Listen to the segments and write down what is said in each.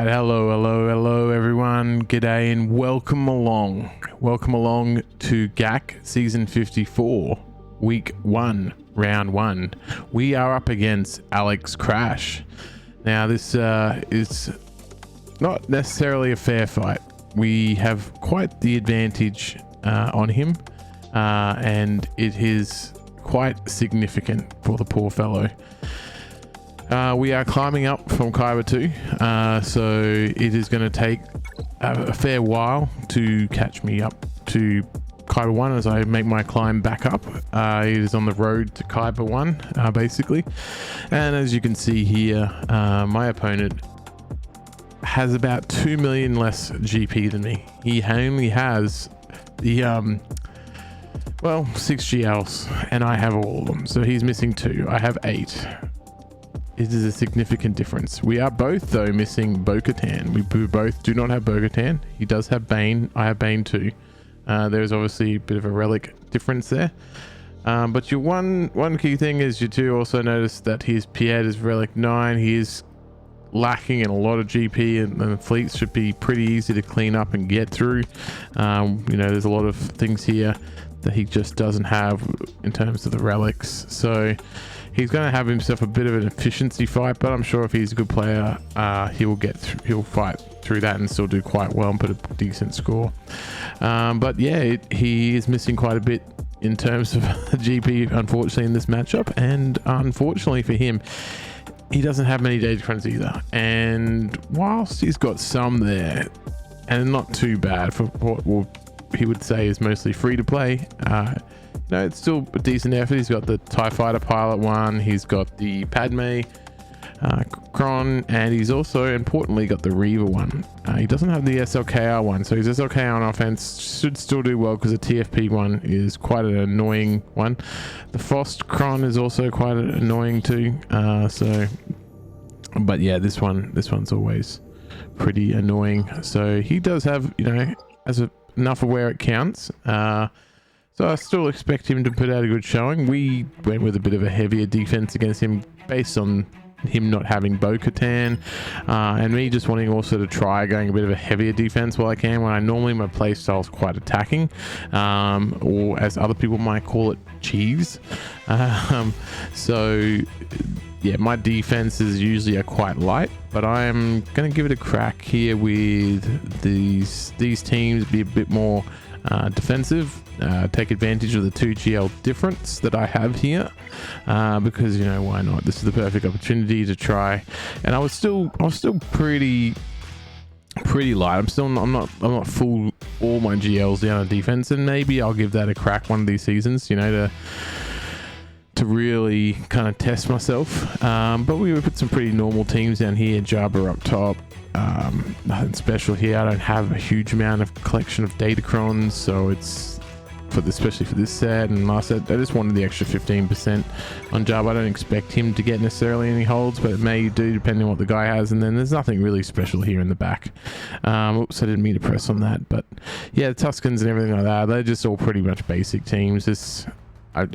right, hello everyone. G'day and welcome along. Welcome along to GAC Season 54, Week 1, Round 1. We are up against AlexCrash. Now this is not necessarily a fair fight. We have quite the advantage on him, and it is quite significant for the poor fellow. We are climbing up from Kyber 2, so it is going to take a fair while to catch me up to Kyber 1 as I make my climb back up. It is on the road to Kyber 1, basically. And as you can see here, my opponent has about 2 million less GP than me. He only has the 6 GLs, and I have all of them. So he's missing 2. I have 8. It is a significant difference. We are both, though, missing Bo-Katan. We both do not have Bo-Katan. He does have Bane. I have Bane too. There's obviously a bit of a relic difference there. But your one key thing is you do also notice that his Pied is relic 9. He is lacking in a lot of GP, and the fleets should be pretty easy to clean up and get through. There's a lot of things here that he just doesn't have in terms of the relics. So he's going to have himself a bit of an efficiency fight, but I'm sure if he's a good player, he'll fight through that and still do quite well and put a decent score. But yeah, he is missing quite a bit in terms of GP, unfortunately, in this matchup. And unfortunately for him, he doesn't have many data crunch either. And whilst he's got some there, and not too bad for what he would say is mostly free to play, it's still a decent effort. He's got the TIE Fighter Pilot 1, he's got the Padme Cron, and he's also importantly got the Reva 1. He doesn't have the SLKR 1, so his SLKR on offense should still do well because the TFP 1 is quite an annoying one. The Fost Cron is also quite annoying too. But yeah, this one's always pretty annoying. So he does have, enough of where it counts. So I still expect him to put out a good showing. We went with a bit of a heavier defense against him based on him not having Bo-Katan, and me just wanting also to try going a bit of a heavier defense while I can, when normally my playstyle is quite attacking, or as other people might call it, cheese. So yeah, my defenses usually are quite light, but I am going to give it a crack here with these teams, be a bit more defensive, take advantage of the 2 GL difference that I have here, because why not? This is the perfect opportunity to try. And I was still pretty light. I'm not full all my GLs down on defense, and maybe I'll give that a crack one of these seasons, to really kind of test myself. But we would put some pretty normal teams down here. Jabba up top. Nothing special here. I don't have a huge amount of collection of Datacrons, so it's especially for this set and last set, I just wanted the extra 15% on Jabba. I don't expect him to get necessarily any holds, but it may do depending on what the guy has. And then there's nothing really special here in the back. Oops, I didn't mean to press on that, but yeah, the Tuskens and everything like that, they're just all pretty much basic teams. At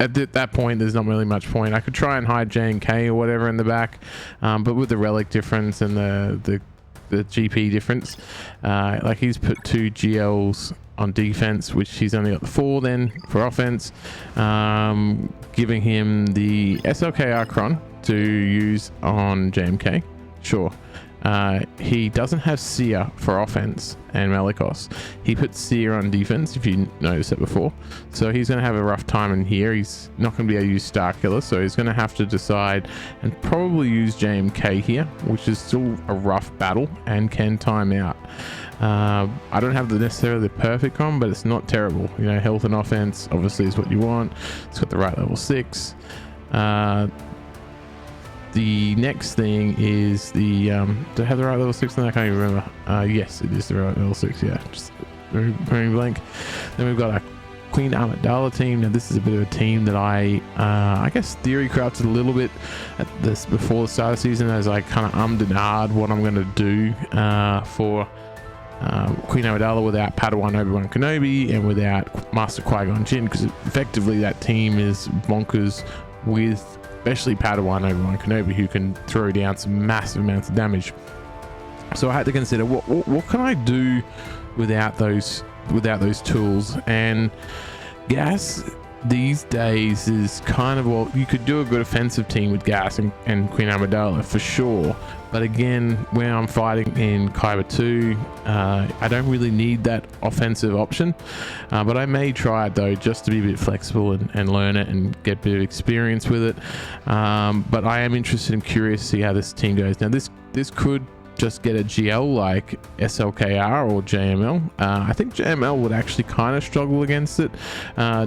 that point, there's not really much point. I could try and hide J&K or whatever in the back, but with the relic difference and the GP difference, like he's put 2 GLs on defense, which he's only got the 4 then for offense, giving him the SLKR Cron to use on JMK. Sure. He doesn't have Seer for offense and Malicos. He puts Seer on defense, if you noticed that before. So he's going to have a rough time in here. He's not going to be able to use Starkiller, so he's going to have to decide and probably use JMK here, which is still a rough battle and can time out. I don't have necessarily the perfect com, but it's not terrible. Health and offense obviously is what you want. It's got the right level 6. The next thing is the do I have the right level 6? I can't even remember. Yes, it is the right level 6. Yeah, just very blank. Then we've got a Queen Amidala team. Now this is a bit of a team that I guess theory crafted a little bit at this before the start of the season, as I kind of ummed and ahed what I'm going to do for Queen Amidala without Padawan Obi-Wan Kenobi and without Master Qui-Gon Jinn, because effectively that team is bonkers with especially Padawan Obi-Wan Kenobi, who can throw down some massive amounts of damage. So I had to consider what can I do without those tools. And gas these days is kind of, well, you could do a good offensive team with gas and Queen Amidala for sure, but again, when I'm fighting in Kyber 2, I don't really need that offensive option, but I may try it though, just to be a bit flexible and learn it and get a bit of experience with it. But I am interested and curious to see how this team goes. Now this could just get a GL like SLKR or JML. I think JML would actually kind of struggle against it,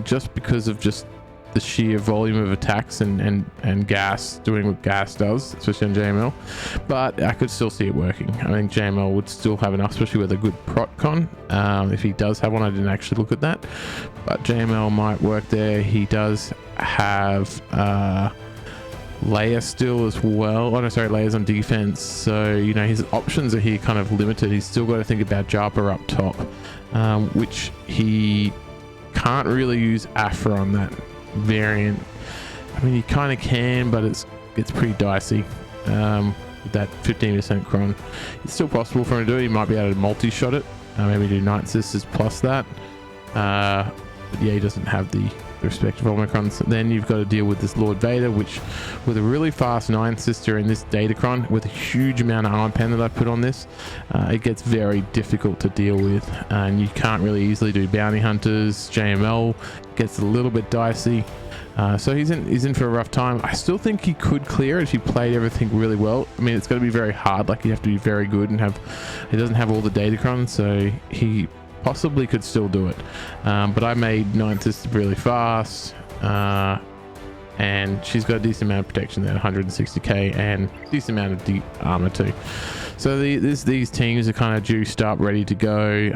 just because of just the sheer volume of attacks and gas doing what gas does, especially on JML. But I could still see it working. I think JML would still have enough, especially with a good protcon. If he does have one, I didn't actually look at that, but JML might work there. He does have Leia still as well. Oh no, sorry, Leia's on defense, so you know his options are here kind of limited. He's still got to think about Jabba up top, which he can't really use Aphra on that variant. I mean, he kind of can, but it's pretty dicey with that 15% cron. It's still possible for him to do. He might be able to multi-shot it, maybe do Night Sisters plus that, but yeah, he doesn't have the respective Omicrons. Then you've got to deal with this Lord Vader, which with a really fast 9 sister in this Datacron with a huge amount of arm pen that I put on this, it gets very difficult to deal with, and you can't really easily do bounty hunters. JML gets a little bit dicey, so he's in for a rough time. I still think he could clear it if he played everything really well. I mean, it's going to be very hard, like you have to be very good and he doesn't have all the Datacrons, so he possibly could still do it, but I made 9 Sister really fast, and she's got a decent amount of protection there, 160k, and decent amount of deep armor too. So these teams are kind of juiced up, ready to go.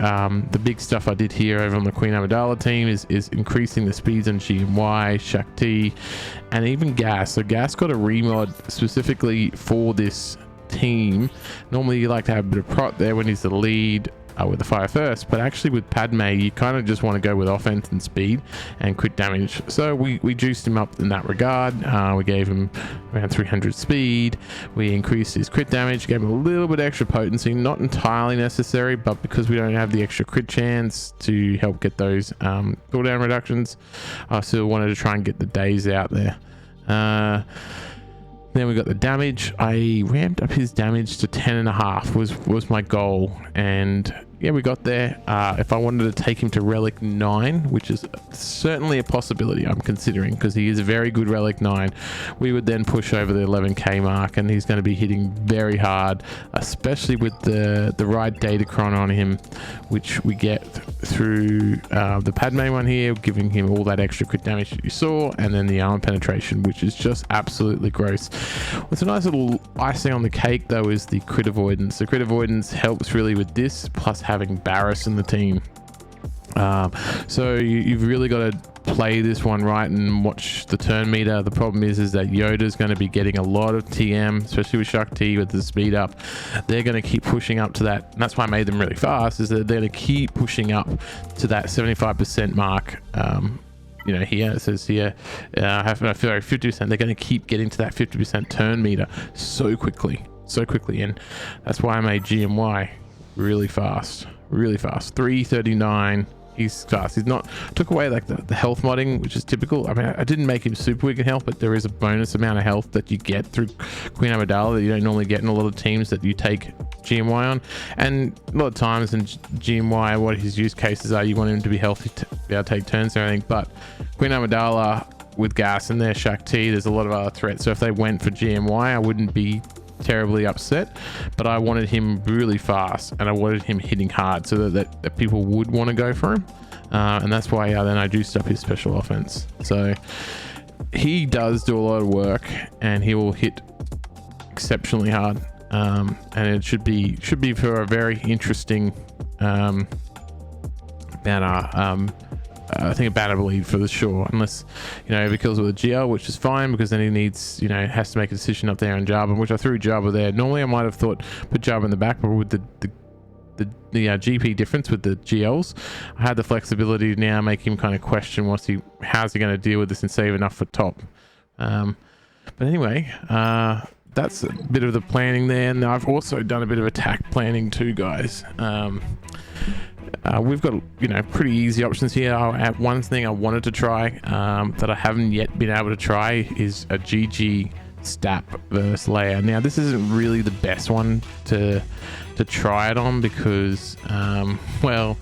The big stuff I did here over on the Queen Amidala team is increasing the speeds on GMY, Shakti, and even Gas. So Gas got a remod specifically for this team. Normally you like to have a bit of prot there when he's the lead, with the fire first, but actually with Padme you kind of just want to go with offense and speed and crit damage. So we juiced him up in that regard. We gave him around 300 speed, we increased his crit damage, gave him a little bit extra potency, not entirely necessary, but because we don't have the extra crit chance to help get those cooldown reductions, I still wanted to try and get the days out there. Then we got the damage. I ramped up his damage to 10.5 was my goal, and yeah, we got there. If I wanted to take him to Relic 9, which is certainly a possibility I'm considering, because he is a very good Relic 9, we would then push over the 11k mark, and he's going to be hitting very hard, especially with the right Datacron on him, which we get through the Padme one here, giving him all that extra crit damage that you saw, and then the armor penetration, which is just absolutely gross. What's a nice little icing on the cake though is the crit avoidance. The crit avoidance helps really with this, plus having Barriss in the team. So you've really got to play this one right and watch the turn meter. The problem is that Yoda's going to be getting a lot of TM, especially with Shakti with the speed up. They're going to keep pushing up to that, and that's why I made them really fast, is that they're going to keep pushing up to that 75% mark. You know, here it says here, I feel like 50%. They're going to keep getting to that 50% turn meter so quickly, and that's why I made GMY really fast. 339. He's fast. He's not, took away like the health modding, which is typical. I mean, I didn't make him super weak in health, but there is a bonus amount of health that you get through Queen Amidala that you don't normally get in a lot of teams that you take GMY on. And a lot of times in GMY, what his use cases are, you want him to be healthy to be able to take turns and everything. But Queen Amidala with Gas in there, Shakti, there's a lot of other threats. So if they went for GMY, I wouldn't be terribly upset, but I wanted him really fast and I wanted him hitting hard so that people would want to go for him, and that's why then I juiced up his special offense. So he does do a lot of work and he will hit exceptionally hard, and it should be for a very interesting banner. I think a banner bleed for the sure, unless, you know, if he kills with a GL, which is fine, because then he needs, you know, has to make a decision up there on Jabba, which I threw Jabba there. Normally I might have thought put Jabba in the back, but with the GP difference with the GLs, I had the flexibility to now make him kind of question how's he going to deal with this and save enough for top. But anyway, that's a bit of the planning there, and I've also done a bit of attack planning too, guys. We've got, you know, pretty easy options here. One thing I wanted to try that I haven't yet been able to try is a GG Stap versus Leia. Now this isn't really the best one to try it on because well,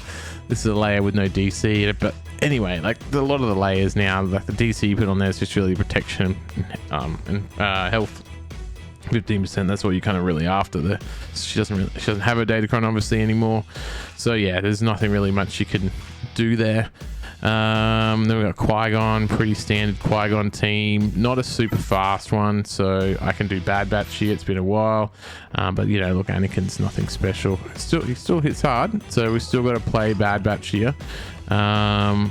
this is a Leia with no DC in it, but anyway, like a lot of the layers now, like the DC you put on there is just really protection and health. 15%, that's what you're kind of really after. She doesn't have a datacron obviously anymore, so yeah, there's nothing really much you can do there. Then we got Qui-Gon, pretty standard Qui-Gon team, not a super fast one, so I can do Bad Batch here. It's been a while, but you know, look, Anakin's nothing special. He still hits hard, so we still got to play Bad Batch here. Bad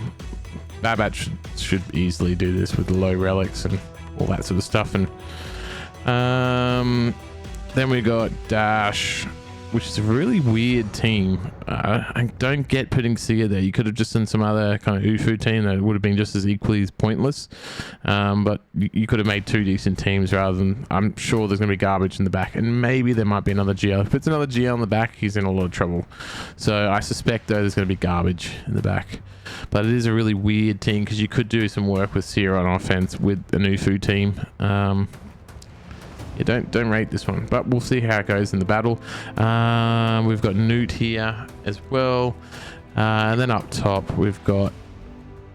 Batch should easily do this with the low relics and all that sort of stuff. And then we got Dash, which is a really weird team. I don't get putting Sia there. You could have just done some other kind of UFU team that would have been just as equally as pointless. But you could have made two decent teams rather than, I'm sure there's going to be garbage in the back, and maybe there might be another GL. If it's another GL in the back, he's in a lot of trouble. So I suspect though there's going to be garbage in the back. But it is a really weird team because you could do some work with Sia on offense with an UFU team. Yeah, don't rate this one, but we'll see how it goes in the battle. We've got Nute here as well, and then up top we've got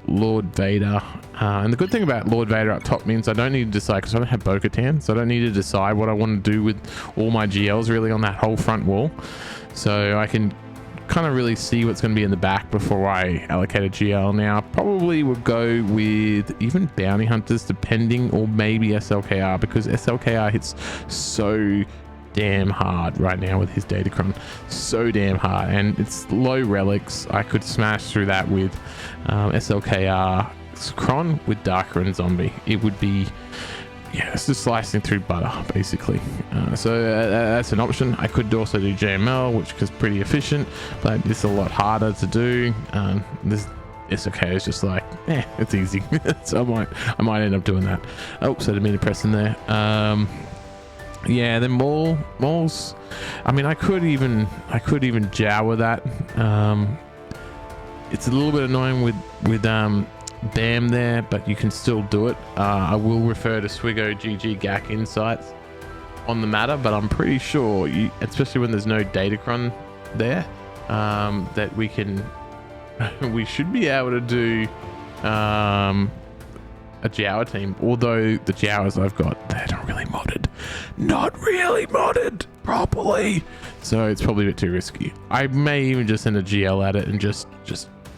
Lord Vader. And the good thing about Lord Vader up top means I don't need to decide, because I don't have Bo-Katan, so I don't need to decide what I want to do with all my GLs really on that whole front wall. So I can kind of really see what's going to be in the back before I allocate a GL. Now probably would go with even bounty hunters depending, or maybe SLKR, because SLKR hits so damn hard right now with his datacron, so damn hard, and it's low relics. I could smash through that with SLKR Cron with Daka and Zombie. It would be, yeah, it's just slicing through butter basically. So that's an option. I could also do JML, which is pretty efficient, but it's a lot harder to do. This SLK is just like, it's easy. So I might end up doing that. Oh, so I didn't mean to press in there. Yeah, then Maul's, I mean, I could even Jawa that. It's a little bit annoying with Bam there, but you can still do it. I will refer to SWGOH GG GAC insights on the matter, but I'm pretty sure, especially when there's no datacron there, that we should be able to do a Jawa team, although the Jawas I've got, they're not really modded properly, so it's probably a bit too risky. I may even just send a GL at it and just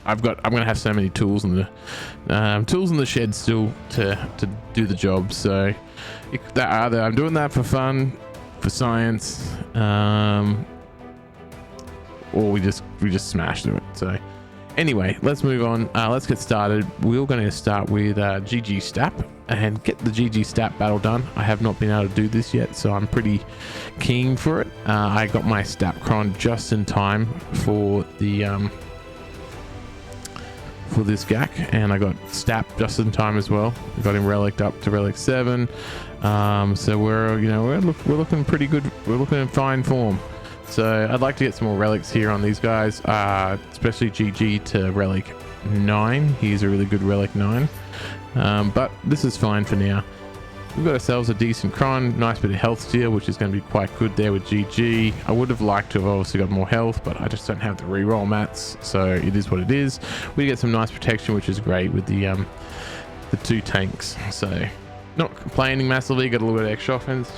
I'm gonna have so many tools in the shed still to do the job. So either I'm doing that for fun, for science, or we just smash through it. So anyway, let's move on. Let's get started. We're going to start with GG Stap and get the GG Stap battle done. I have not been able to do this yet, so I'm pretty keen for it. I got my Stapcron just in time for the for this GAC, and I got Stap just in time as well. We got him relicked up to relic 7, so we're looking pretty good. We're looking in fine form. So I'd like to get some more relics here on these guys, especially GG to relic 9. He's a really good relic 9, but this is fine for now. We've got ourselves a decent cron, nice bit of health steal, which is going to be quite good there with GG. I would have liked to have obviously got more health, but I just don't have the reroll mats, so it is what it is. We get some nice protection, which is great with the 2 tanks. So not complaining massively. Got a little bit of extra offense,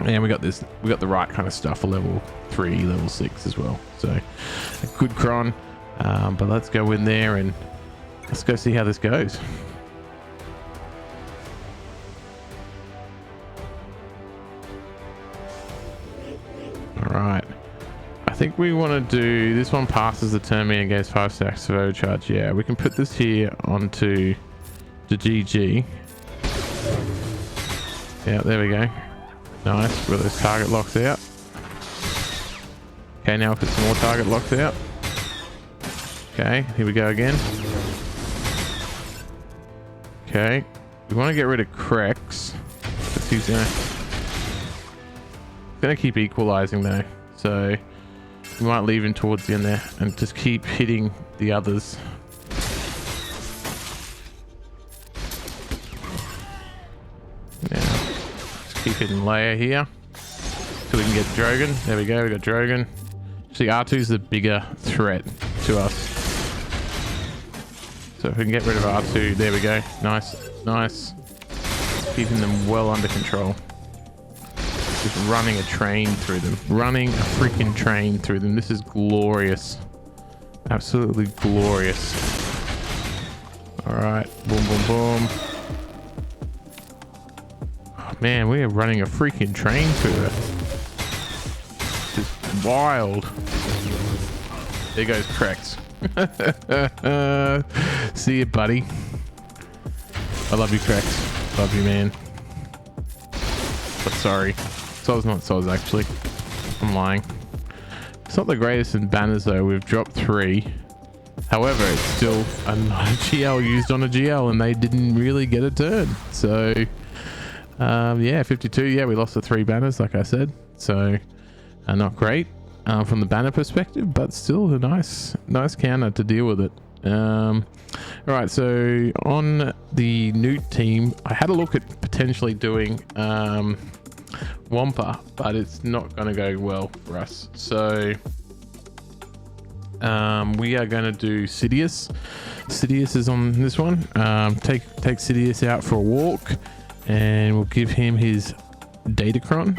and we got the right kind of stuff for level 3, level 6 as well. So a good cron, but let's go in there and let's go see how this goes. All right, I think we want to do this one. Passes the turn meter and gains 5 stacks of overcharge. Yeah, we can put this here onto the GG. Yeah, there we go. Nice, with those target locks out. Okay, now we'll put some more target locks out. Okay, here we go again. Okay, we want to get rid of Crex. he's gonna keep equalizing though, so we might leave him towards the end there and just keep hitting the others. Yeah, just keep hitting Leia here so we can get Drogan. There we go, we got Drogan. See, R2's the bigger threat to us. So if we can get rid of R2, there we go. Nice, nice. Keeping them well under control. Just running a train through them. Running a freaking train through them. This is glorious. Absolutely glorious. Alright, boom, boom, boom. Oh, man, we are running a freaking train through it. This is wild. There goes Crex. See you, buddy. I love you, Crex. Love you, man. But sorry. Soz, not Soz, actually. I'm lying. It's not the greatest in banners, though. We've dropped 3. However, it's still a GL used on a GL, and they didn't really get a turn. So, yeah, 52. Yeah, we lost the 3 banners, like I said. So, not great from the banner perspective, but still a nice counter to deal with it. All right, so on the Nute team, I had a look at potentially doing Wampa, but it's not going to go well for us. So we are going to do Sidious. Sidious is on this one. Take Sidious out for a walk, and we'll give him his Datacron.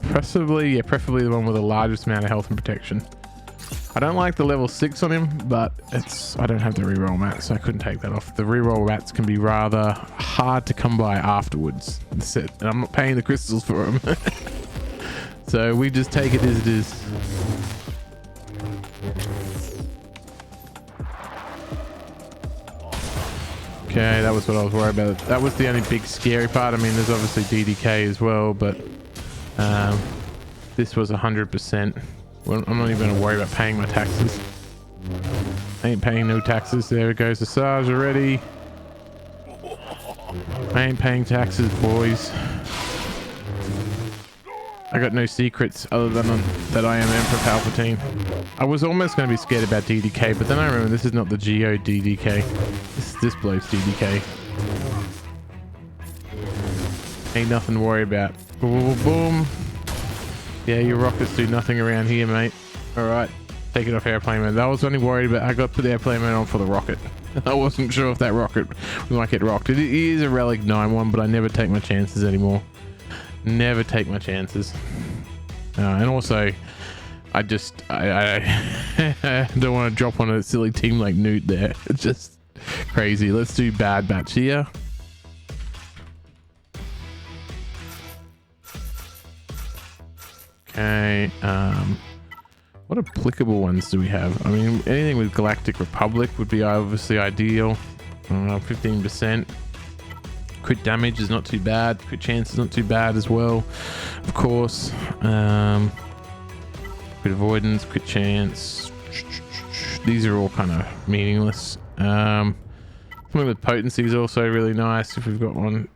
Preferably the one with the largest amount of health and protection. I don't like the level 6 on him, but I don't have the reroll mats, so I couldn't take that off. The reroll mats can be rather hard to come by afterwards. And I'm not paying the crystals for them. So we just take it as it is. Okay, that was what I was worried about. That was the only big scary part. I mean, there's obviously DDK as well, but this was 100%. Well, I'm not even going to worry about paying my taxes. I ain't paying no taxes. There it goes, the SARS already. I ain't paying taxes, boys. I got no secrets other than that I am Emperor Palpatine. I was almost going to be scared about DDK, but then I remember this is not the Geo DDK. This bloke's DDK. Ain't nothing to worry about. Boom, boom, boom. Yeah, your rockets do nothing around here, mate. All right, take it off airplane mode. I was only worried about I got to put the airplane mode on for the rocket. I wasn't sure if that rocket might get rocked. It is a Relic 9 one, but I never take my chances anymore. Never take my chances. And also, I don't want to drop on a silly team like Nute there. It's just crazy. Let's do Bad Batch here. Okay, what applicable ones do we have? I mean, anything with Galactic Republic would be obviously ideal. 15%. Crit damage is not too bad. Crit chance is not too bad as well, of course. Crit avoidance, crit chance. These are all kind of meaningless. Something with potency is also really nice if we've got one.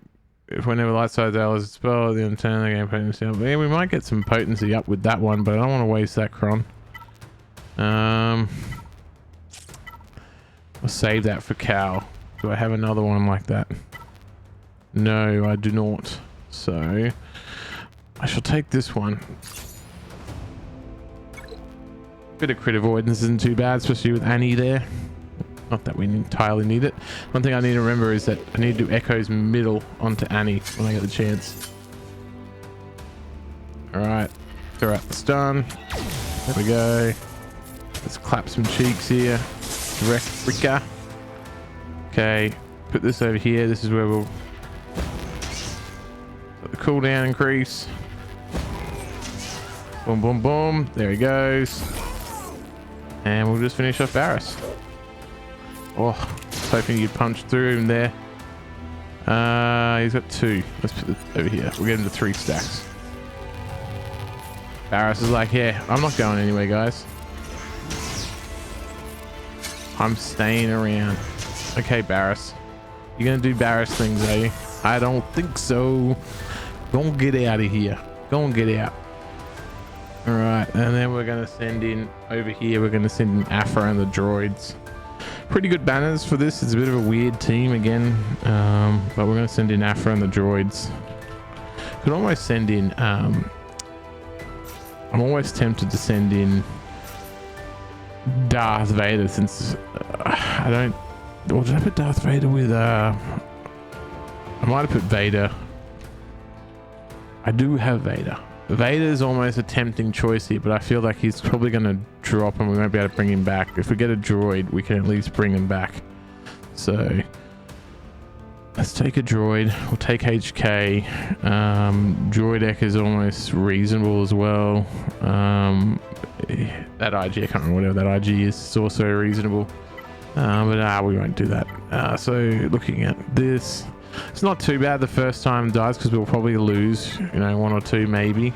If whenever light side L is spell, the turn the game potency up. Yeah, we might get some potency up with that one, but I don't want to waste that cron. I'll save that for Cal. Do I have another one like that? No, I do not. So I shall take this one. Bit of crit avoidance isn't too bad, especially with Annie there. Not that we entirely need it. One thing I need to remember is that I need to do Echo's middle onto Annie when I get the chance. Alright, throw out the stun. There we go. Let's clap some cheeks here. Rika. Okay, put this over here. This is where we'll let the cooldown increase. Boom, boom, boom. There he goes. And we'll just finish off Barris. Oh, I was hoping you'd punch through him there. He's got 2. Let's put it over here. We'll get him to 3 stacks. Barris is like, yeah, I'm not going anywhere, guys. I'm staying around. Okay, Barris. You're going to do Barris things, are you? I don't think so. Go and get out of here. Go and get out. All right, and then we're going to send in over here. We're going to send in Aphra and the droids. Pretty good banners for this. It's a bit of a weird team again, but we're going to send in Aphra and the droids. Could almost send in. I'm always tempted to send in Darth Vader, since I don't. Or did I put Darth Vader with? I might have put Vader. I do have Vader. Vader is almost a tempting choice here, but I feel like he's probably going to drop and we won't be able to bring him back. If we get a droid, we can at least bring him back. So let's take a droid. We'll take HK. Droidek is almost reasonable as well. That IG, I can't remember whatever that IG is, it's also reasonable. But we won't do that. So looking at this, it's not too bad the first time it dies, because we'll probably lose, you know, one or two maybe.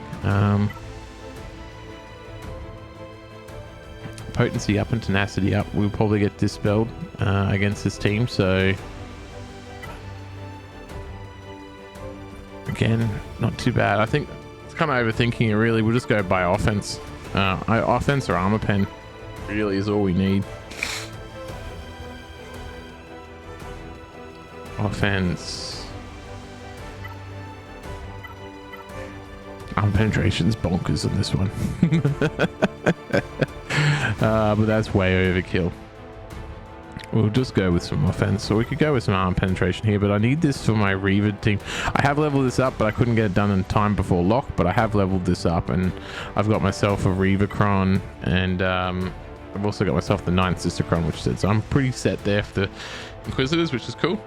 Potency up and tenacity up. We'll probably get dispelled against this team. So again, not too bad. I think it's kind of overthinking it really. We'll just go by offense. Offense or armor pen really is all we need. Offense. Armor penetration's bonkers on this one. But that's way overkill. We'll just go with some offense. So we could go with some armor penetration here, but I need this for my Reva team. I have leveled this up, but I couldn't get it done in time before lock, but I have leveled this up, and I've got myself a Revacron, and I've also got myself the 9th Sistercron, which said, so I'm pretty set there for the Inquisitors, which is cool.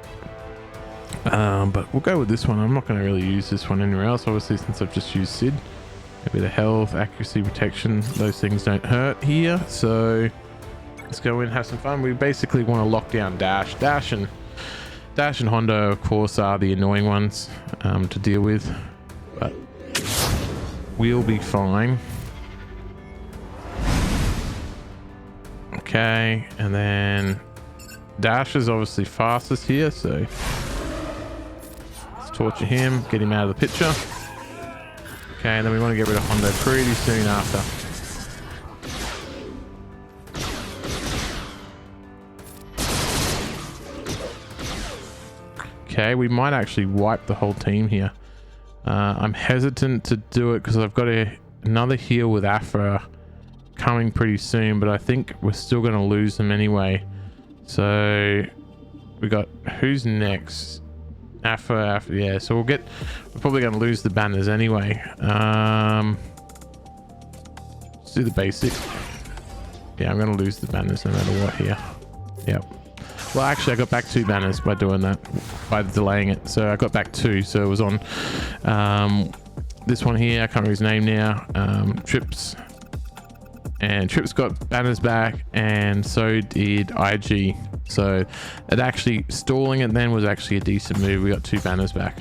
But we'll go with this one. I'm not going to really use this one anywhere else, obviously, since I've just used Sid. A bit of health, accuracy, protection, those things don't hurt here, so let's go in and have some fun. We basically want to lock down Dash. Dash and Hondo, of course, are the annoying ones to deal with, but we'll be fine. Okay, and then Dash is obviously fastest here, so let's torture him, get him out of the picture. Okay, and then we want to get rid of Hondo pretty soon after. Okay, we might actually wipe the whole team here. I'm hesitant to do it because I've got another heal with Aphra coming pretty soon, but I think we're still going to lose them anyway. So we got, who's next? Aphra, yeah, so we're probably going to lose the banners anyway. Let's do the basic. Yeah, I'm going to lose the banners no matter what here. Yep. Well, actually, I got back 2 banners by doing that, by delaying it. So I got back 2, so it was on this one here. I can't remember his name now. Trips. And Trips got banners back, and so did IG. So it actually, stalling it then was actually a decent move. We got 2 banners back.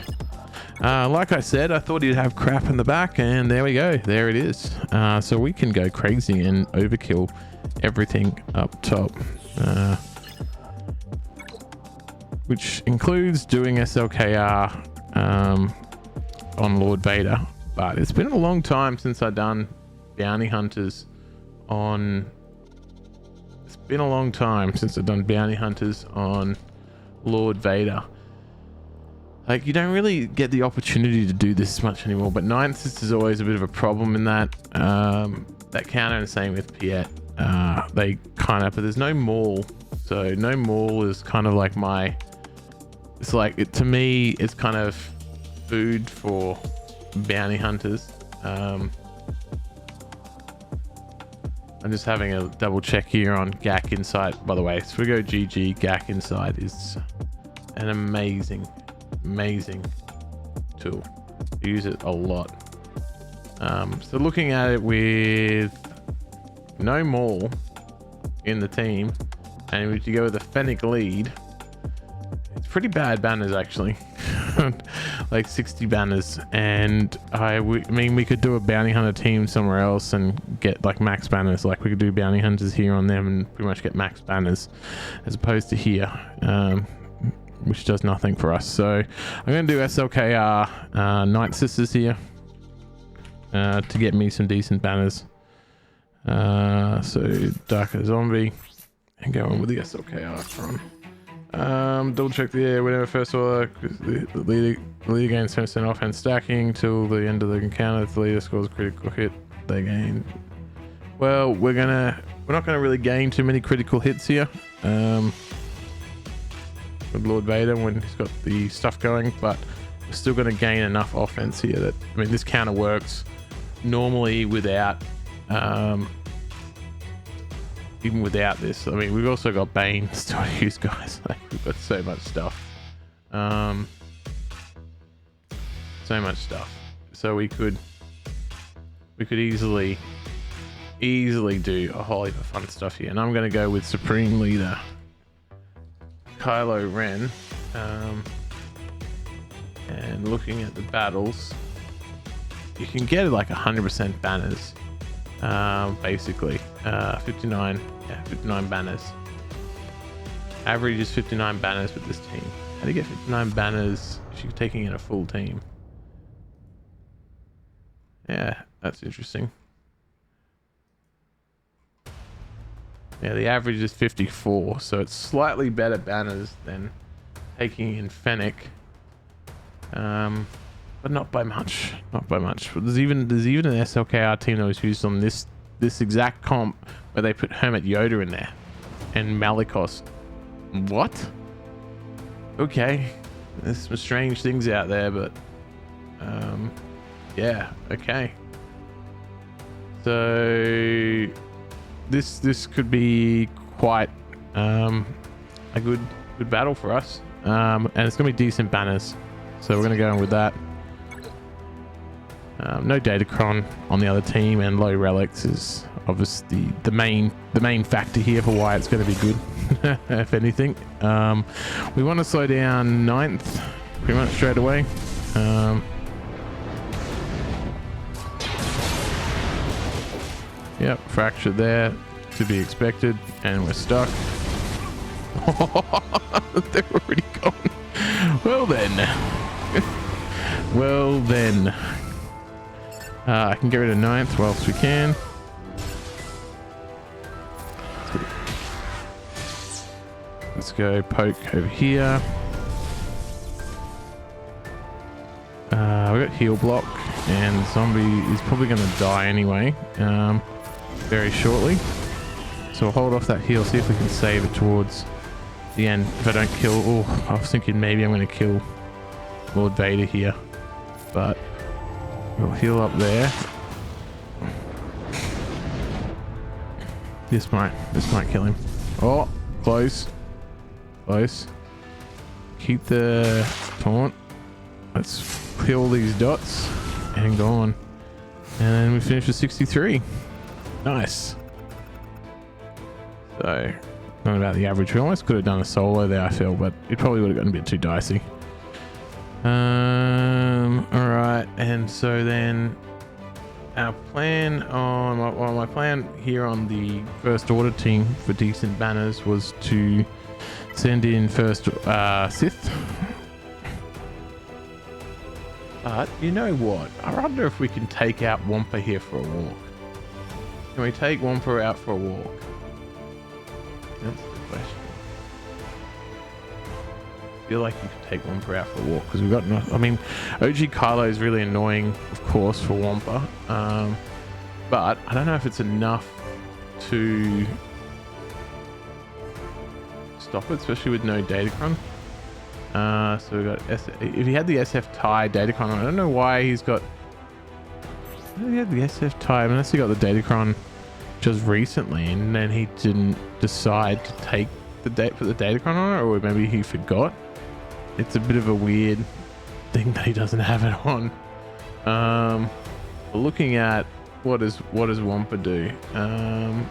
Like I said, I thought he'd have crap in the back, and there we go. There it is. So we can go crazy and overkill everything up top. Which includes doing SLKR on Lord Vader. But it's been a long time since I've done bounty hunters on... It's been a long time since I've done bounty hunters on Lord Vader. Like, you don't really get the opportunity to do this much anymore, but 9th is always a bit of a problem in that. That counter, and same with Piet. They kind of, but there's no Maul. So no Maul is kind of like my... It's like, to me, it's kind of food for bounty hunters. I'm just having a double check here on GAC Insight. By the way, SWGOH GG GAC Insight is an amazing tool. I use it a lot. So looking at it with no Maul in the team, and if you go with a Fennec lead, it's pretty bad banners actually. Like 60 banners, and I mean, we could do a bounty hunter team somewhere else and get like max banners. Like we could do bounty hunters here on them and pretty much get max banners, as opposed to here. which does nothing for us. So I'm going to do SLKR Night Sisters here to get me some decent banners. So Daka Zombie and go on with the SLKR from. Double check the air whenever first order. The leader gains 10% offense stacking till the end of the encounter. If the leader scores a critical hit, they gain. Well, we're not gonna really gain too many critical hits here. With Lord Vader when he's got the stuff going, but we're still gonna gain enough offense here that, I mean, this counter works normally without even without this. I mean, we've also got Bane still to use, guys. Like, we've got so much stuff. So much stuff. So we could easily do a whole heap of fun stuff here. And I'm going to go with Supreme Leader Kylo Ren. And looking at the battles, you can get like 100% banners. Basically 59 banners. Average is 59 banners with this team. How do you get 59 banners if you're taking in a full team? Yeah, that's interesting. Yeah, the average is 54, so it's slightly better banners than taking in Fennec, but not by much. Not by much. But there's even an SLKR team that was used on this exact comp where they put Hermit Yoda in there and Malicos. What? Okay, there's some strange things out there, but yeah, okay. So this could be quite a good battle for us, and it's gonna be decent banners, so we're gonna go in with that. No Datacron on the other team, and low relics is obviously the main factor here for why it's going to be good. If anything, we want to slow down 9th pretty much straight away. Yep, fracture there, to be expected, and we're stuck. They're already gone. Well then. Well then. I can get rid of 9th whilst we can. Let's go poke over here. We got heal block, and zombie is probably going to die anyway, very shortly. So we'll hold off that heal, see if we can save it towards the end. If I don't kill, oh, I was thinking maybe I'm going to kill Lord Vader here, but we'll heal up there. This might kill him. Oh, close. Keep the taunt. Let's kill these dots and go on. And then we finish with 63. Nice. So, not about the average. We almost could have done a solo there, I feel, but it probably would have gotten a bit too dicey. Alright, and so then our plan on my plan here on the first order team for decent banners was to send in first Sith. But you know what? I wonder if we can take out Wampa here for a walk. Can we take Wampa out for a walk? That's the question. I feel like you could take Wampa out for a walk because we've got enough. I mean, OG Kylo is really annoying, of course, for Wampa, but I don't know if it's enough to stop it, especially with no Datacron. So we got if he had the SF tie Datacron, I don't know why he's got. He had the SF tie unless he got the Datacron just recently, and then he didn't decide to take the put the Datacron on it, or maybe he forgot. It's a bit of a weird thing that he doesn't have it on. Looking at what does Wampa do? Can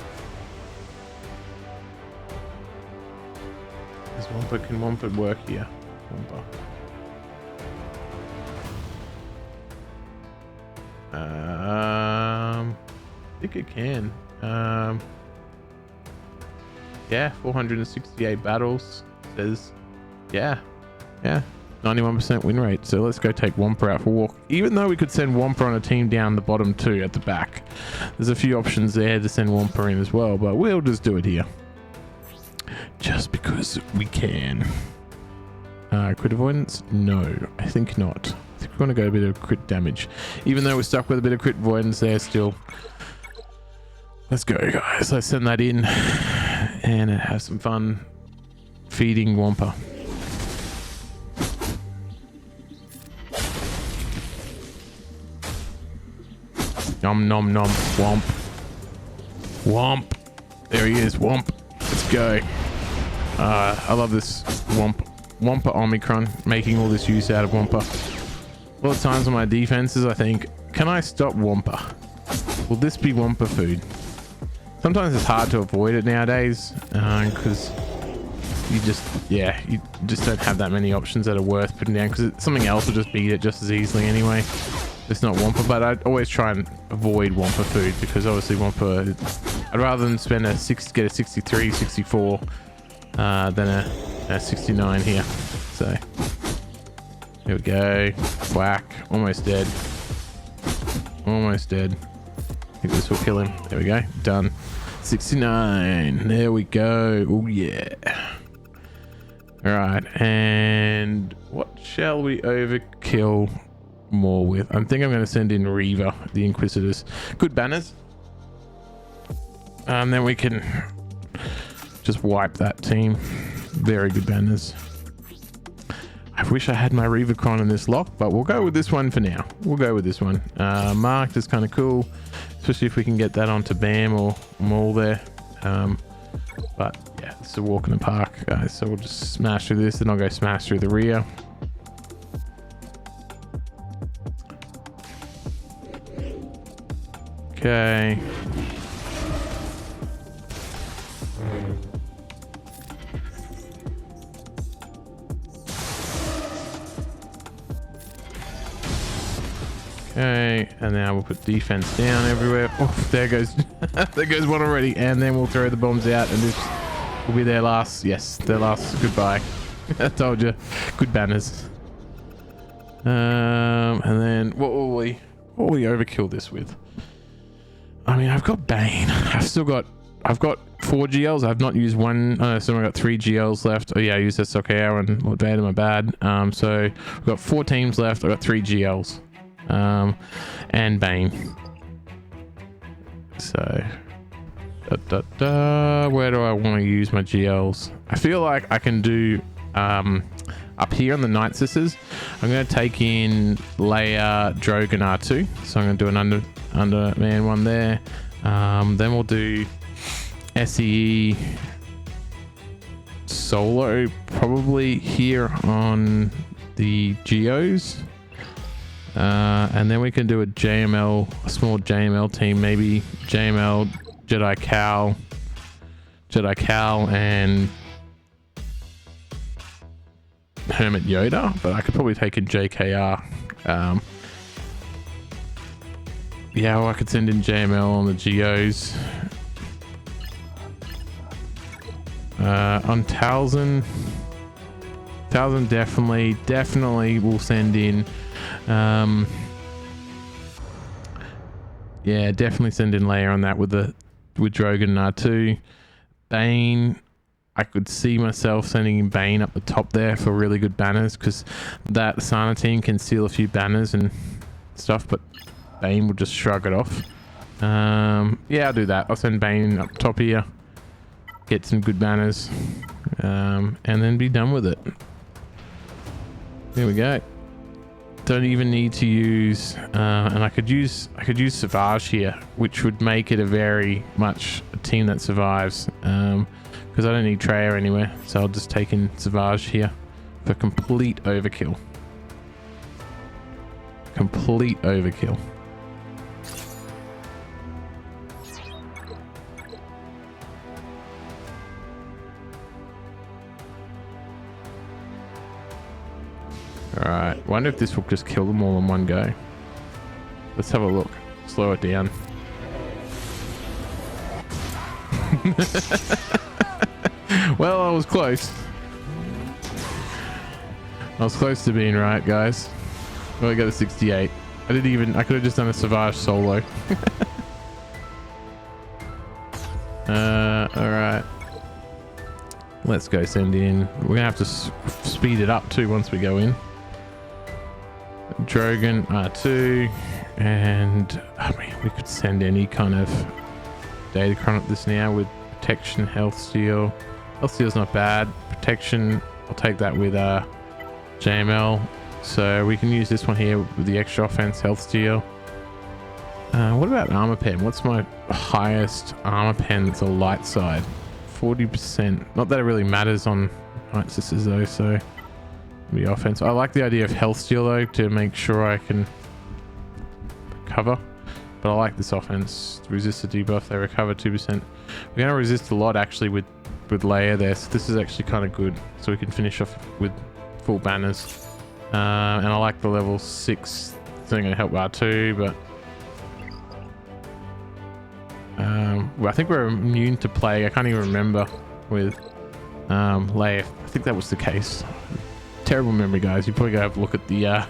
Wampa work here? Wampa. I think it can. Yeah, 468 battles. Says, yeah, Yeah, 91% win rate. So let's go take Wampa out for a walk. Even though we could send Wampa on a team down the bottom too at the back. There's a few options there to send Wampa in as well, but we'll just do it here. Just because we can. Crit avoidance? No, I think not. I think we want to go a bit of crit damage. Even though we're stuck with a bit of crit avoidance there still. Let's go, guys. Let's send that in and have some fun feeding Wampa. Nom nom nom. Womp. Womp. There he is. Womp. Let's go. I love this Wampa. Wampa Omicron, making all this use out of Wampa. A lot of times on my defenses, I think, can I stop Wampa? Will this be Wampa food? Sometimes it's hard to avoid it nowadays because you just don't have that many options that are worth putting down because something else will just beat it just as easily anyway. It's not Wampa, but I'd always try and avoid Wampa food because obviously Wampa, I'd rather than spend get a 63, 64 than a 69 here. So here we go. Whack. Almost dead. Almost dead. I think this will kill him. There we go. Done. 69. There we go. Oh yeah. All right. And what shall we overkill more with? I think I'm going to send in Reva, the Inquisitors. Good banners. Then we can just wipe that team. Very good banners. I wish I had my Revacron in this lock, but we'll go with this one for now. We'll go with this one. Marked is kind of cool, especially if we can get that onto Bam or Maul there. But yeah, it's a walk in the park, guys. So we'll just smash through this, then I'll go smash through the rear. Okay. Okay, and now we'll put defense down everywhere. Oh, there goes there goes one already, and then we'll throw the bombs out, and this will be their last. Yes, their last goodbye. I told you, good banners. And then what will we overkill this with? I mean, I've got Bane. I've got 4 GLs. I've not used one. So I've got 3 GLs left. Oh yeah, I used SLKR and Lord Vader, my bad. So we've got 4 teams left. I've got 3 GLs. And Bane. So where do I want to use my GLs? I feel like I can do up here on the Night Sisters. I'm going to take in Leia, Drogan, R2. So I'm going to do an underman one there. Then we'll do SEE solo probably here on the Geos. And then we can do a small JML team, maybe JML, Jedi Cal, and Hermit Yoda, but I could probably take in JKR. Yeah, or I could send in JML on the Geos. On Talzin definitely will send in. Yeah, definitely send in Leia on that with Drogan and R2. Bane, I could see myself sending in Bane up the top there for really good banners because that Sana team can steal a few banners and stuff, but Bane will just shrug it off. Yeah, I'll do that. I'll send Bane up top here, get some good banners, and then be done with it. There we go. Don't even need to use and I could use Savage here, which would make it a very much a team that survives, because I don't need Treya anywhere, so I'll just take in Savage here for complete overkill. Complete overkill. Alright, wonder if this will just kill them all in one go. Let's have a look. Slow it down. Well, I was close. I was close to being right, guys. Well, I got a 68. I could have just done a Savage solo. Alright. Let's go send in. We're gonna have to speed it up too once we go in. Drogan R2. And I mean, we could send any kind of Datacron at this now with protection, health steal. Health steal's not bad. Protection, I'll take that with JML. So we can use this one here with the extra offense, health steal. What about armor pen? What's my highest armor pen that's a light side? 40%. Not that it really matters on Night Sisters though, so the offense. I like the idea of health steal though, to make sure I can cover. But I like this offense. Resist the debuff, they recover 2%. We're gonna resist a lot actually with Leia there, so this is actually kind of good. So we can finish off with full banners. And I like the level 6 thing to help R2, but well, I think we're immune to plague. I can't even remember with Leia. I think that was the case. Terrible memory, guys. You probably gotta have a look at the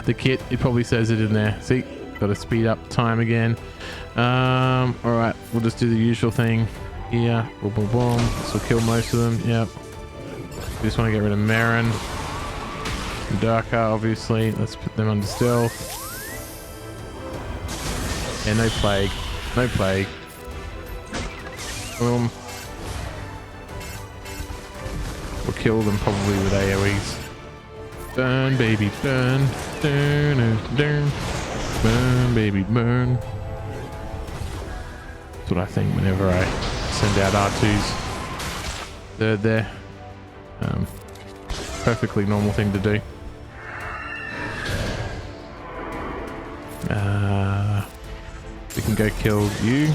the kit. It probably says it in there. See, got to speed up time again. All right, we'll just do the usual thing here. Boom, boom, boom. This will kill most of them. Yep. We just want to get rid of Marin. Daka, obviously. Let's put them under stealth. Yeah, no plague. No plague. Boom. We'll kill them probably with AoEs. Burn, baby, burn. Burn, burn. Burn, baby, burn. That's what I think whenever I send out R2's third there. Perfectly normal thing to do. We can go kill you.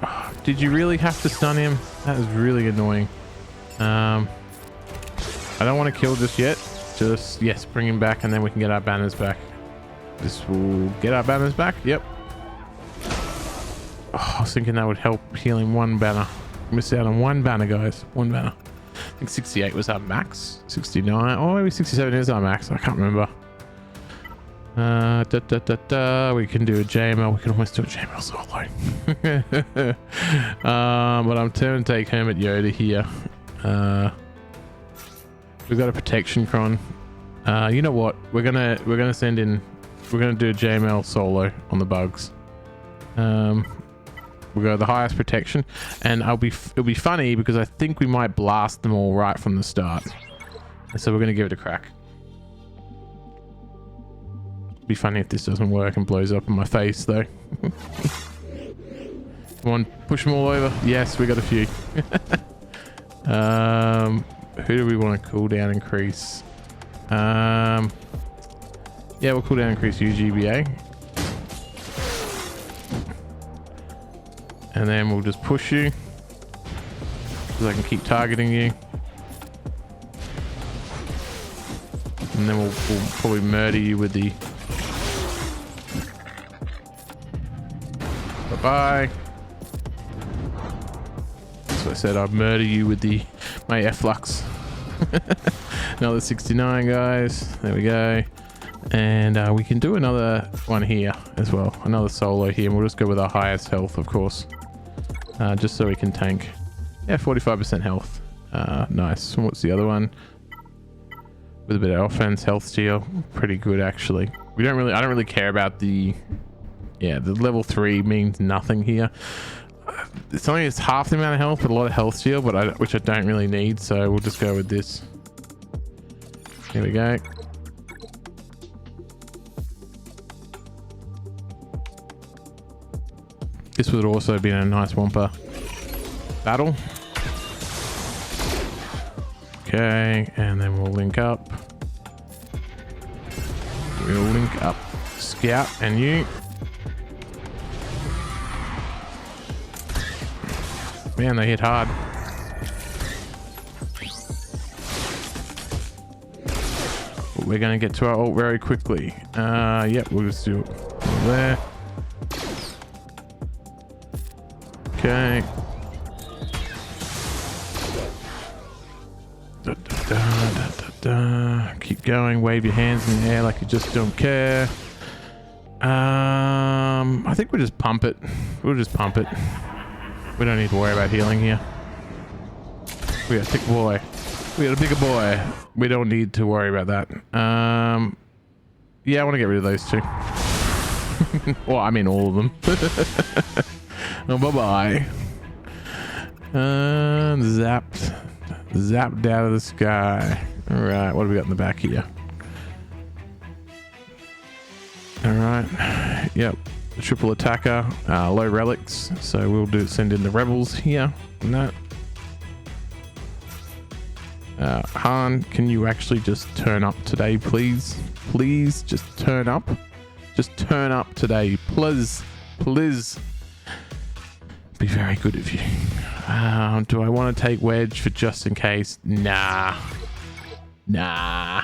Oh, did you really have to stun him? That is really annoying. I don't want to kill just yet. Just, yes, bring him back and then we can get our banners back. This will get our banners back. Yep. Oh, I was thinking that would help healing one banner. Missed out on one banner, guys. One banner. I think 68 was our max. 69. Oh, maybe 67 is our max. I can't remember. We can do a JML. We can almost do a JML solo. But I'm turn take Hermit Yoda here. We've got a protection cron. You know what? We're gonna send in. We're gonna do a JML solo on the bugs. We'll go the highest protection, and it'll be funny because I think we might blast them all right from the start. And so we're gonna give it a crack. Be funny if this doesn't work and blows up in my face though. Come on, push them all over. Yes, we got a few. Who do we want to cooldown increase? Yeah, we'll cooldown increase UGBA. And then we'll just push you, because I can keep targeting you. And then we'll probably murder you with the... Bye-bye. So I said I'd murder you with my F-Lux. Another 69, guys. There we go. And we can do another one here as well. Another solo here. And we'll just go with our highest health, of course. Just so we can tank. Yeah, 45% health. Nice. And what's the other one? With a bit of offense, health steal. Pretty good, actually. I don't really care about the... Yeah, the level 3 means nothing here. It's only half the amount of health, but a lot of health steal, but which I don't really need, so we'll just go with this. Here we go. This would also be a nice Wampa battle. Okay, and then we'll link up. We'll link up Scout and you. Man, they hit hard. We're going to get to our ult very quickly. Yep, we'll just do it there. Okay. keep going. Wave your hands in the air like you just don't care. I think we'll just pump it. We'll just pump it. We don't need to worry about healing here. We got a thick boy. We got a bigger boy. We don't need to worry about that. Yeah, I want to get rid of those two. Well, I mean all of them. Oh, bye-bye. Zapped out of the sky. All right, what do we got in the back here? All right. Yep. Triple attacker. Low relics. So we'll send in the rebels here. No. Han, can you actually just turn up today, please? Please, just turn up. Just turn up today, please. Please. Be very good of you. Do I want to take Wedge for just in case? Nah. Nah.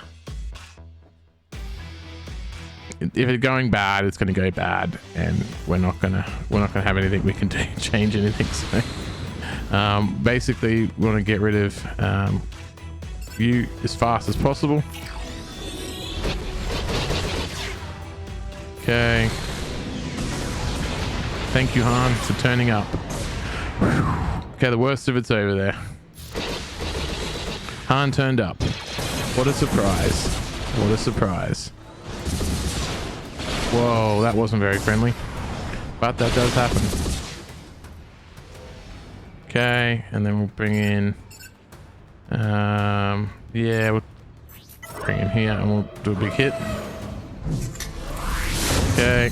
If it's going bad, it's going to go bad, and we're not gonna have anything we can do to change anything. So, basically, we want to get rid of you as fast as possible. Okay. Thank you, Han, for turning up. Okay, the worst of it's over there. Han turned up. What a surprise. What a surprise. Whoa, that wasn't very friendly. But that does happen. Okay, and then we'll bring in... yeah, we'll bring in here and we'll do a big hit. Okay.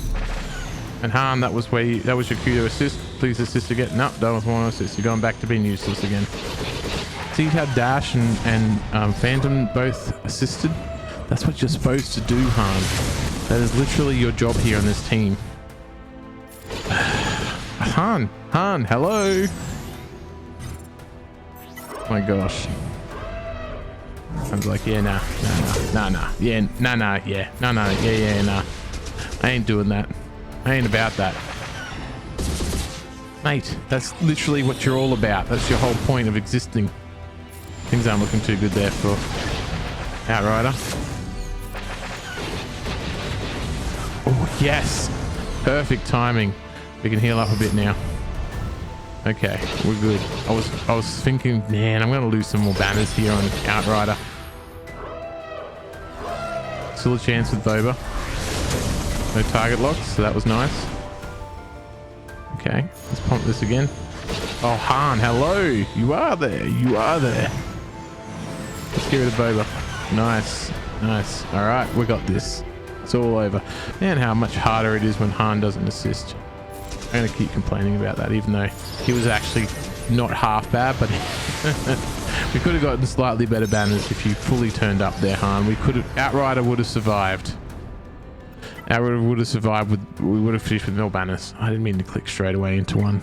And Han, that was that was your cue to assist. Please assist again. No, don't want to assist. You're going back to being useless again. See how Dash and Phantom both assisted? That's what you're supposed to do, Han. That is literally your job here on this team. Han, hello. Oh my gosh. I'm like, yeah, nah, yeah, nah. I ain't doing that. I ain't about that. Mate, that's literally what you're all about. That's your whole point of existing. Things aren't looking too good there for Outrider. Oh, yes. Perfect timing. We can heal up a bit now. Okay, we're good. I was thinking, man, I'm going to lose some more banners here on Outrider. Still a chance with Boba. No target locks, so that was nice. Okay, let's pump this again. Oh, Han, hello. You are there. You are there. Let's get rid of Boba. Nice. Nice. All right, we got this. It's all over. Man, how much harder it is when Han doesn't assist. I'm going to keep complaining about that, even though he was actually not half bad, but we could have gotten slightly better banners if you fully turned up there, Han. We could have... Outrider would have survived. Outrider would have survived with... We would have finished with no banners. I didn't mean to click straight away into one.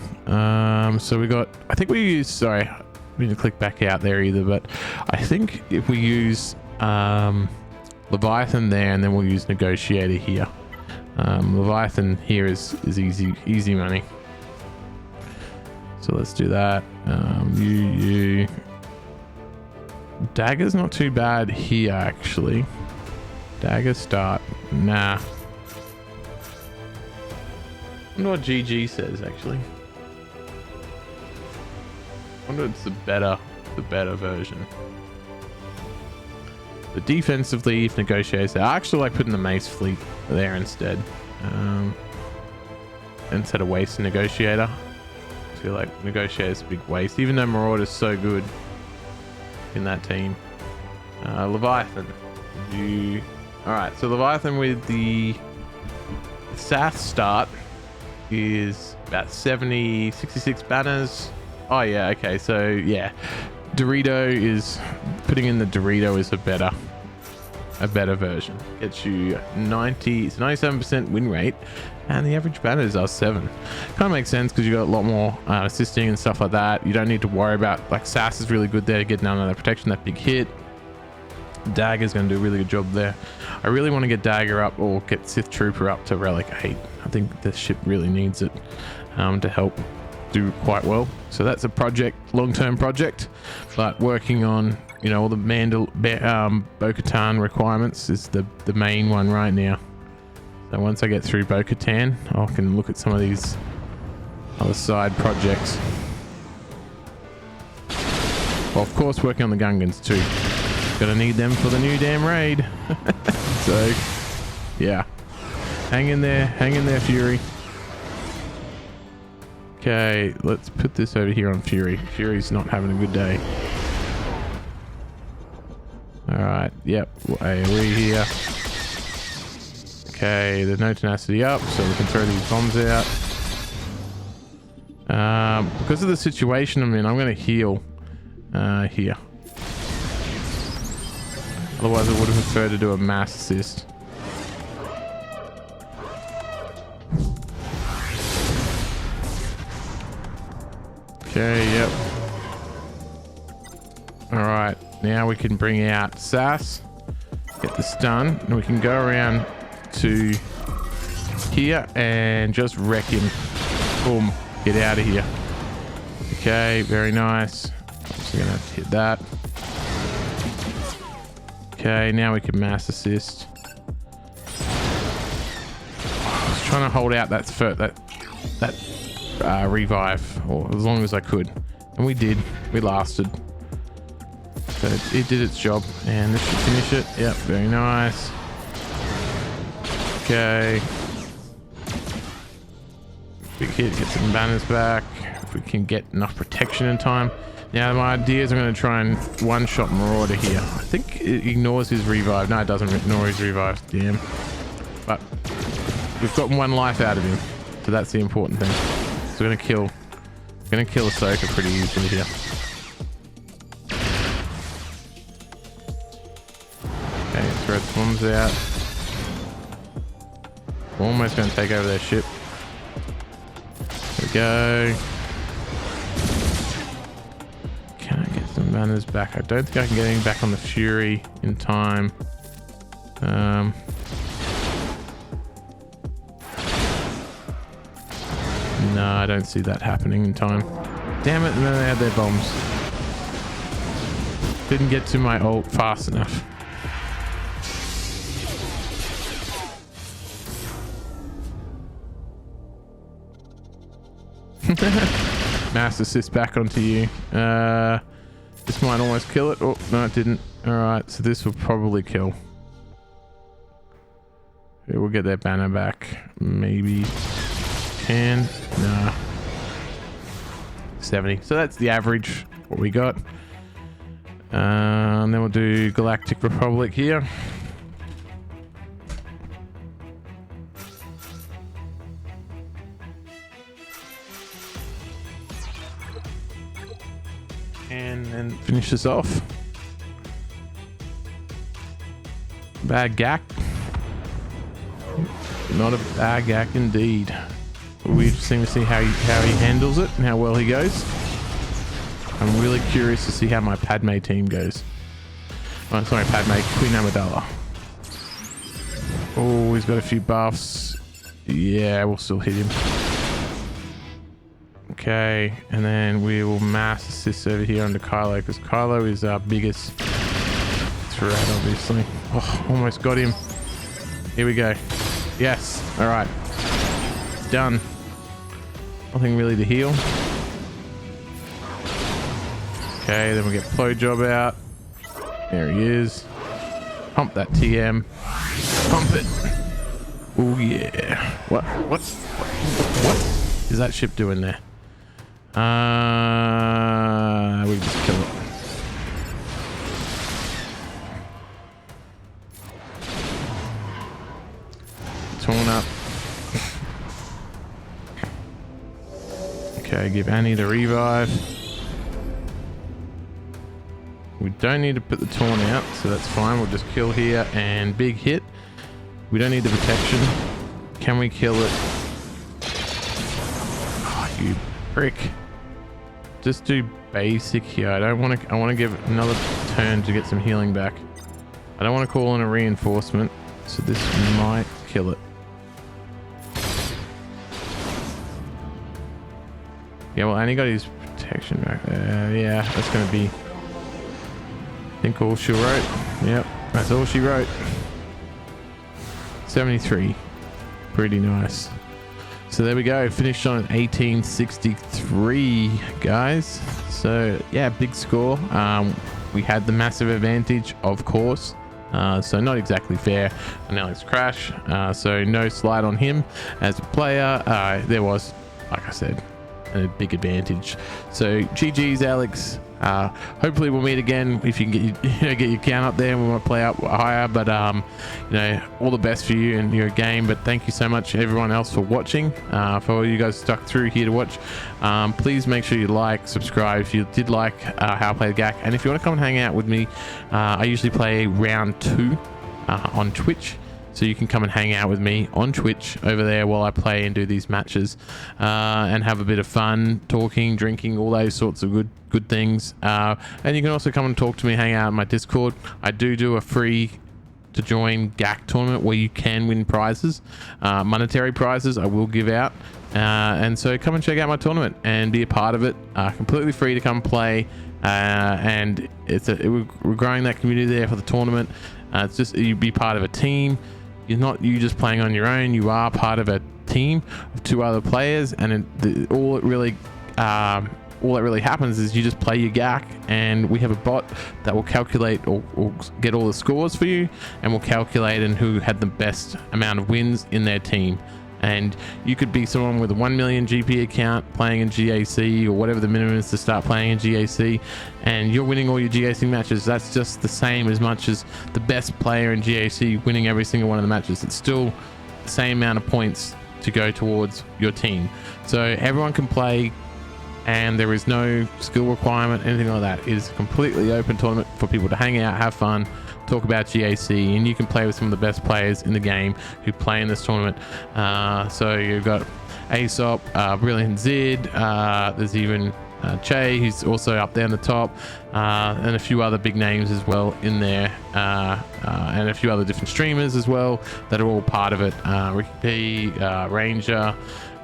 So we got... I think we used... Sorry, I didn't mean to click back out there either, but I think if we use Leviathan there, and then we'll use Negotiator here. Leviathan here is easy money. So let's do that. You Dagger's not too bad here, actually. Dagger start. Nah. I wonder what GG says, actually. I wonder if it's the better version. The defensively, if Negotiator, I actually like putting the Mace fleet there instead. Instead of wasting Negotiator. I feel like Negotiator's a big waste, even though Marauder is so good in that team. Leviathan. Alright, so Leviathan with the Sath start is about 66 banners. Oh yeah, okay, so yeah. Dorito is... Putting in the Dorito is a better version. Gets you 97% win rate, and the average banners are 7. Kind of makes sense because you got a lot more assisting and stuff like that. You don't need to worry about, like, Sass is really good there to get down on that protection, that big hit. Dagger's going to do a really good job there. I really want to get Dagger up, or get Sith Trooper up to Relic 8. I think this ship really needs it to help do quite well. So that's a project, long-term project, but working on you know, all the Bo-Katan requirements is the main one right now. So once I get through Bo-Katan, I can look at some of these other side projects. Well, of course, working on the Gungans too. Gonna need them for the new damn raid. So, yeah. Hang in there, Fury. Okay, let's put this over here on Fury. Fury's not having a good day. Alright, yep, we're here. Okay, there's no tenacity up, so we can throw these bombs out. Because of the situation I'm in, I'm going to heal here. Otherwise, I would have preferred to do a mass assist. Okay, yep. Alright, now we can bring out Sass, get the stun, and we can go around to here and just wreck him. Boom, get out of here. Okay, very nice. So gonna have to hit that. Okay, now we can mass assist. I was trying to hold out that revive, or as long as I could, and we did. We lasted. So it did its job, and this should finish it. Yep, very nice. Okay. Big hit, get some banners back. If we can get enough protection in time. Now my idea is I'm going to try and one-shot Marauder here. I think it ignores his revive. No, it doesn't ignore his revive. Damn. But we've gotten one life out of him, so that's the important thing. So we're going to kill Ahsoka pretty easily here. Okay, throw the bombs out. We're almost going to take over their ship. There we go. Can I get some banners back? I don't think I can get any back on the Fury in time. No, I don't see that happening in time. Damn it, and then they had their bombs. Didn't get to my ult fast enough. Mass assist back onto you. This might almost kill it. Oh, no, it didn't. Alright, so this will probably kill. Okay, we'll get that banner back. Maybe 10. Nah. 70. So that's the average, what we got. And then we'll do Galactic Republic here. And then finish this off. Bad GAC. Not a bad GAC indeed. We seem to see how he handles it and how well he goes. I'm really curious to see how my Padme team goes. Oh, sorry, Padme, Queen Amidala. Oh, he's got a few buffs. Yeah, we'll still hit him. Okay, and then we will mass assist over here under Kylo, because Kylo is our biggest threat, obviously. Oh, almost got him. Here we go. Yes, all right. Done. Nothing really to heal. Okay, then we get Plo Job out. There he is. Pump that TM. Pump it. Oh yeah. What is that ship doing there? We just kill it. Torn up. Okay, give Annie the revive. We don't need to put the Torn out, so that's fine. We'll just kill here and big hit. We don't need the protection. Can we kill it? Oh, you prick. Just do basic here. I want to give another turn to get some healing back. I don't want to call in a reinforcement, so this might kill it. Yeah, well, and he got his protection back there. Yeah, that's going to be think all she wrote. Yep, that's all she wrote. 73. Pretty nice. So there we go, finished on 1863, guys. So yeah, big score. We had the massive advantage, of course. So not exactly fair on AlexCrash. So no slide on him as a player. There was, like I said, a big advantage. So GG's, Alex. Hopefully we'll meet again if you can get your count up there and we might play up higher, but you know, all the best for you and your game. But thank you so much everyone else for watching. For all you guys stuck through here to watch, please make sure you like, subscribe if you did like how I play the GAC, and if you want to come and hang out with me, I usually play round 2 on Twitch. So you can come and hang out with me on Twitch over there while I play and do these matches, and have a bit of fun, talking, drinking, all those sorts of good things. And you can also come and talk to me, hang out in my Discord. I do a free to join GAC tournament where you can win prizes, monetary prizes I will give out. And so come and check out my tournament and be a part of it. Completely free to come play. And we're growing that community there for the tournament. It's just you be part of a team. You're not you just playing on your own. You are part of a team of 2 other players, and all that really happens is you just play your GAC, and we have a bot that will calculate or get all the scores for you, and will calculate and who had the best amount of wins in their team. And you could be someone with a 1 million GP account playing in GAC or whatever the minimum is to start playing in GAC, and you're winning all your GAC matches. That's just the same as much as the best player in GAC winning every single one of the matches. It's still the same amount of points to go towards your team. So everyone can play, and there is no skill requirement, anything like that. It is a completely open tournament for people to hang out, have fun, talk about GAC, and you can play with some of the best players in the game who play in this tournament. So you've got Aesop, Brilliant Zid, there's even Che, who's also up there on the top, and a few other big names as well in there, and a few other different streamers as well that are all part of it. Ricky P, Ranger,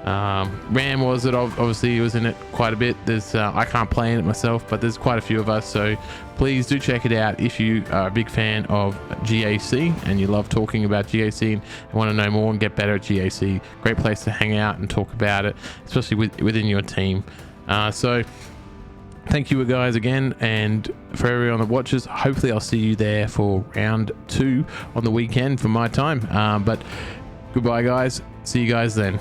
Ram was it, obviously he was in it quite a bit. There's I can't play in it myself, but there's quite a few of us, so please do check it out if you are a big fan of GAC and you love talking about GAC and want to know more and get better at GAC. Great place to hang out and talk about it, especially within your team. So thank you guys again, and for everyone that watches, hopefully I'll see you there for round 2 on the weekend for my time. But goodbye guys, see you guys then.